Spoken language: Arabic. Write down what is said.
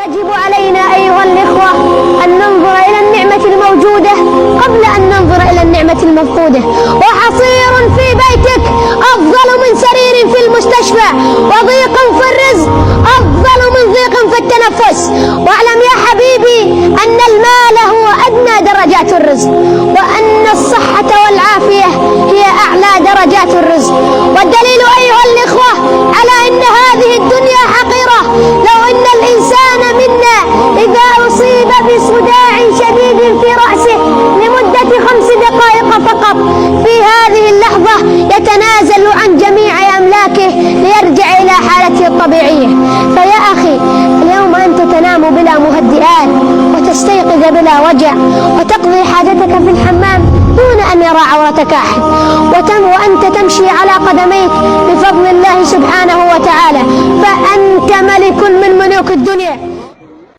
يجب علينا أيها الإخوة أن ننظر إلى النعمة الموجودة قبل أن ننظر إلى النعمة المفقودة. وحصير في بيتك أفضل من سرير في المستشفى، وضيق في الرزق أفضل من ضيق في التنفس. واعلم يا حبيبي أن المال هو أدنى درجات الرزق، وأن الصحة والعافية هي أعلى درجات الرزق. والدليل أيها الإخوة على أن هذه الدنيا حقيرة لو أن الإنسان منا إذا أصيب بصداع شديد في رأسه لمدة 5 دقائق فقط، في هذه اللحظة يتنازل عن جميع أملاكه ليرجع إلى حالته الطبيعية. فيا أخي، اليوم أنت تنام بلا مهدئات وتستيقظ بلا وجع وتقضي حاجتك في الحمام دون أن يرى عورتك أحد، وأنت تمشي على قدميك بفضل الله سبحانه وتعالى، فأنت ملك من ملوك الدنيا.